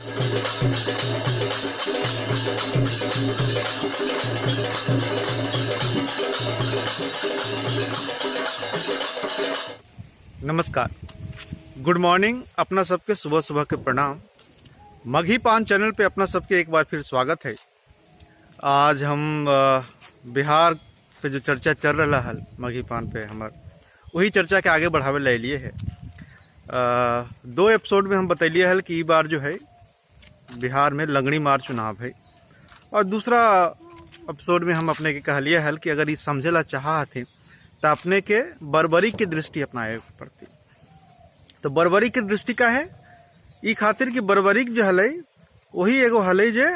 नमस्कार, good morning. अपना सबके सुबह सुबह के प्रणाम। मघी पान चैनल पे अपना सबके एक बार फिर स्वागत है। आज हम बिहार पे जो चर्चा चल रहा है मघी पान पे, हमार वही चर्चा के आगे बढ़ावे ले लिए है। 2 एपिसोड में हम बतैलिए हल कि ई बार जो है बिहार में लंगड़ी मार चुनाव है, और दूसरा एपिसोड में हम अपने के कहलिए हल कि अगर ये समझेला चाहते तो अपने के बर्बरी की दृष्टि अपनाए पड़ती। तो बर्बरी की दृष्टि का है ई खातिर कि बर्बरिक जो हल वही एगो हल जे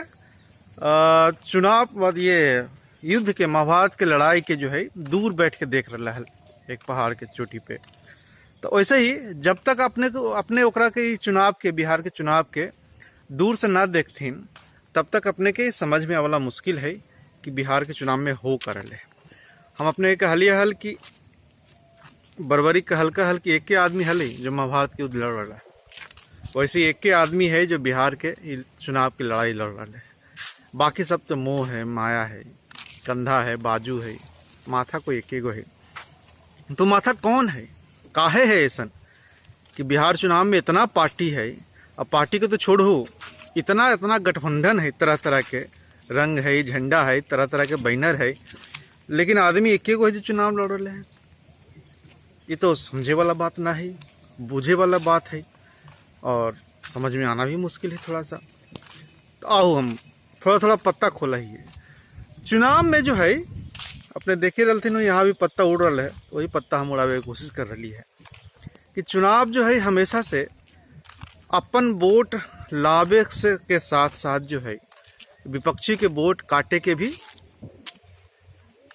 चुनाव ये युद्ध के महाभारत के लड़ाई के जो है दूर बैठ के देख रहा है एक पहाड़ के चोटी पे। तो वैसे ही जब तक अपने ओकरा के चुनाव के बिहार के चुनाव के दूर से ना देखथिन तब तक अपने के समझ में आवाला मुश्किल है कि बिहार के चुनाव में हो करल है। हम अपने कहलिए हल कि बर्बरी का हल्का हल कि एक के आदमी हल जो महाभारत के युद्ध लड़ रहा है, वैसे एक के आदमी है जो बिहार के चुनाव की लड़ाई लड़ रहा है। बाकी सब तो मोह है, माया है, कंधा है, बाजू है, माथा को एक गो है। तो माथा कौन है, काहे है ऐसा कि बिहार चुनाव में इतना पार्टी है। अब पार्टी को तो छोड़ो, इतना गठबंधन है, तरह तरह के रंग है, झंडा है, तरह तरह के बैनर है, लेकिन आदमी एक गो है जो चुनाव लड़ रहे हैं। ये तो समझे वाला बात ना है, बूझे वाला बात है, और समझ में आना भी मुश्किल है थोड़ा सा। तो आओ हम थोड़ा पत्ता खोला ही है। चुनाव में जो है अपने देखे रहते थे यहाँ भी पत्ता उड़ रहा है, तो वही पत्ता हम उड़ावे की कोशिश कर रही है कि चुनाव जो है हमेशा से अपन वोट लावे से के साथ साथ जो है विपक्षी के वोट काटे के भी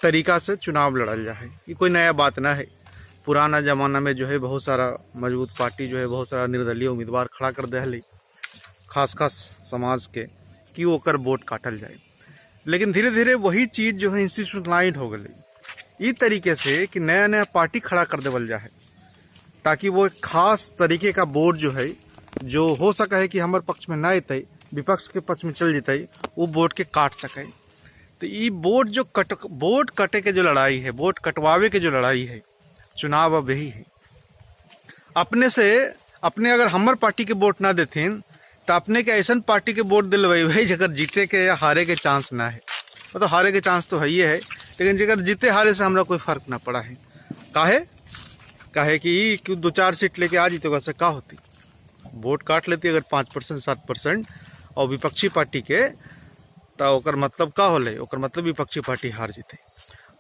तरीका से चुनाव लड़ल जा है। ये कोई नया बात ना है। पुराना जमाना में जो है बहुत सारा मजबूत पार्टी जो है बहुत सारा निर्दलीय उम्मीदवार खड़ा कर दे खास समाज के कि ओकर वोट काटल जाए। लेकिन धीरे धीरे वही चीज जो है इंस्टीट्यूशनलाइज हो गई ई तरीके से कि नया नया पार्टी खड़ा कर देवल जाए, ताकि वो एक खास तरीके का वोट जो है जो हो सका है कि हमारे पक्ष में ना अतै, विपक्ष के पक्ष में चल जतै, वो वोट के काट सके। तो ये वोट जो वोट कटे के जो लड़ाई है, वोट कटवावे के जो लड़ाई है, चुनाव अब यही है। अपने अगर हमार पार्टी के वोट ना देथिन तो अपने के ऐसा पार्टी के वोट दिलवाई जगह जीते के या हारे के चांस ना है। मतलब हारे के चांस तो है ही है, लेकिन जगह जीते हारे से हमरा कोई फर्क ना पड़ा है। काहे कि 2-4 सीट लेके आ जीते वैसे का होती, वोट काट लेती अगर 5% 7% और विपक्षी पार्टी के, तो ओकर मतलब का होले, ओकर मतलब विपक्षी पार्टी हार जीते।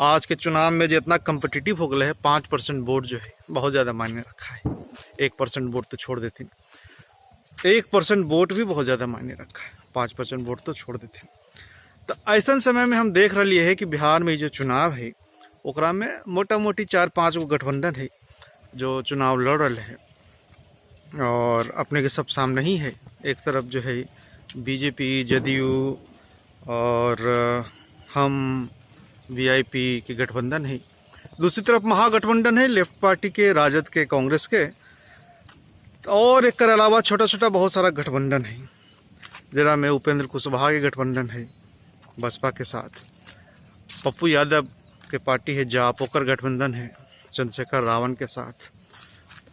आज के चुनाव में जितना कम्पिटिटिव हो गए है 5% वोट जो है बहुत ज़्यादा मायने रखा है। 1% वोट तो छोड़ देते, 1% वोट भी बहुत ज़्यादा मायने रखा है, 5% वोट तो छोड़ देते। तो ऐसा समय में हम देख रही है कि बिहार में जो चुनाव है ओकरा में मोटा मोटी 4-5 गो गठबंधन है जो चुनाव लड़ रहे हैं, और अपने के सब सामने ही है। एक तरफ जो है बीजेपी, जदयू और हम वीआईपी के गठबंधन है, दूसरी तरफ महागठबंधन है लेफ्ट पार्टी के, राजद के, कांग्रेस के, और एक अलावा छोटा छोटा बहुत सारा गठबंधन है, जरा में उपेंद्र कुशवाहा के गठबंधन है बसपा के साथ, पप्पू यादव के पार्टी है जाप, ओकर गठबंधन है चंद्रशेखर रावण के साथ,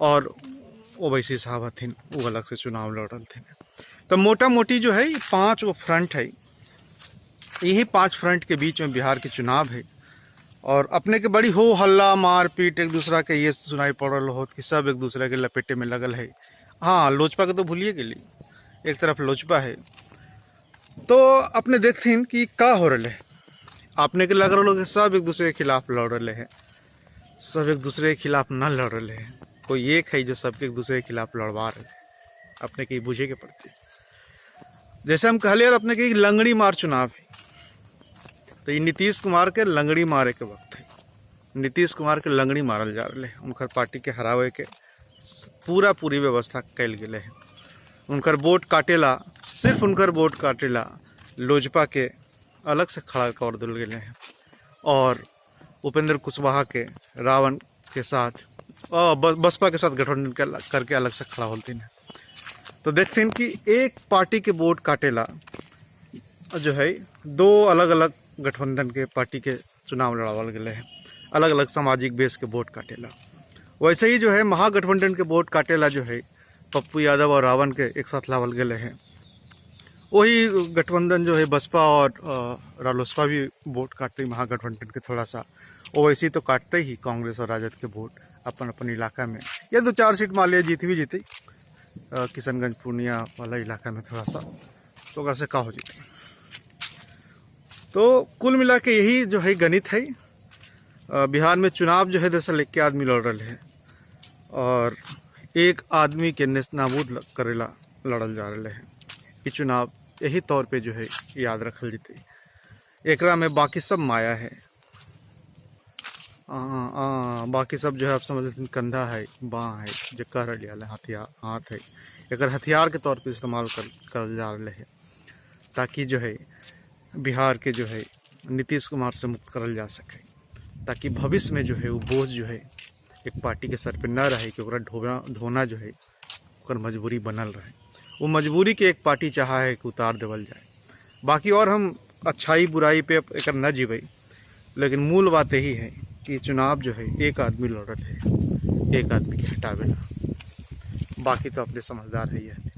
और ओवैसी साहब हथिन वो अलग से चुनाव लड़ रहे थे। तो मोटा मोटी जो है 5 गो फ्रंट है, यही 5 फ्रंट के बीच में बिहार के चुनाव है। और अपने के बड़ी हो हल्ला मारपीट एक दूसरा के ये सुनाई पड़ रहा हो कि सब एक दूसरे के लपेटे में लगल है। हाँ, लोजपा के तो भूलिए गेली, एक तरफ लोजपा है। तो अपने देखथिन कि का हो रहा है, अपने के लग रहा है सब एक दूसरे के खिलाफ लड़ रहे हैं। सब एक दूसरे के खिलाफ न लड़ रहे हैं, कोई एक है जो सबके एक दूसरे के खिलाफ लड़वा रहे हैं। अपने के बुझे के पड़ते, जैसे हम कहले अपने के लंगड़ी मार चुनाव है, तो ये नीतीश कुमार के लंगड़ी मारे के वक्त है। नीतीश कुमार के लंगड़ी मारल जा रहे हैं, उनकर पार्टी के हरावे के पूरी व्यवस्था कैल गए है। उनकर वोट काटेला, सिर्फ उनकर वोट काटेला लोजपा के अलग से खड़ा कर दिल गए हैं, और उपेंद्र कुशवाहा के रावण के साथ और बसपा के साथ गठबंधन करके अलग से खड़ा होते हैं। तो देखते हैं कि एक पार्टी के वोट काटेला जो है दो अलग अलग गठबंधन के पार्टी के चुनाव लड़ावल गए हैं, अलग अलग सामाजिक बेस के वोट काटेला। वैसे ही जो है महागठबंधन के वोट काटेला जो है पप्पू यादव और रावण के एक साथ लावल गए हैं। वही गठबंधन जो है बसपा और रालोसपा भी वोट काटते ही महागठबंधन के थोड़ा सा, और वैसे ही तो काटते ही कांग्रेस और राजद के वोट अपन अपन इलाका में, या 2-4 सीट मान लिया जीती भी जीती किशनगंज पूर्णिया वाला इलाका में थोड़ा सा, तो कैसे का हो जीते। तो कुल मिला के यही जो है गणित है। बिहार में चुनाव जो है दरअसल एक के आदमी लड़ रहे हैं और एक आदमी के नेस्तनाबूद करेला लड़ल जा रहे हैं। ये चुनाव यही तौर पे जो है याद रखल जीते। एकरा में बाकी सब माया है, बाकी सब जो है आप समझ लेते कंधा है, बाँ है, जो कह रही हथियार हाथ है, एक हथियार के तौर पे इस्तेमाल कर जा रहे हैं ताकि जो है बिहार के जो है नीतीश कुमार से मुक्त करल जा सके, ताकि भविष्य में जो है वो बोझ जो है एक पार्टी के सर पे न रहे कि धोना जो है ओकर मजबूरी बनल रहे। वो मजबूरी के एक पार्टी चाहा है कि उतार देवल जाए। बाकी और हम अच्छाई बुराई पे एक न जीवे, लेकिन मूल बात यही है कि चुनाव जो है एक आदमी लड़त है, एक आदमी के हटावे ना, बाकी तो अपने समझदार है ही है।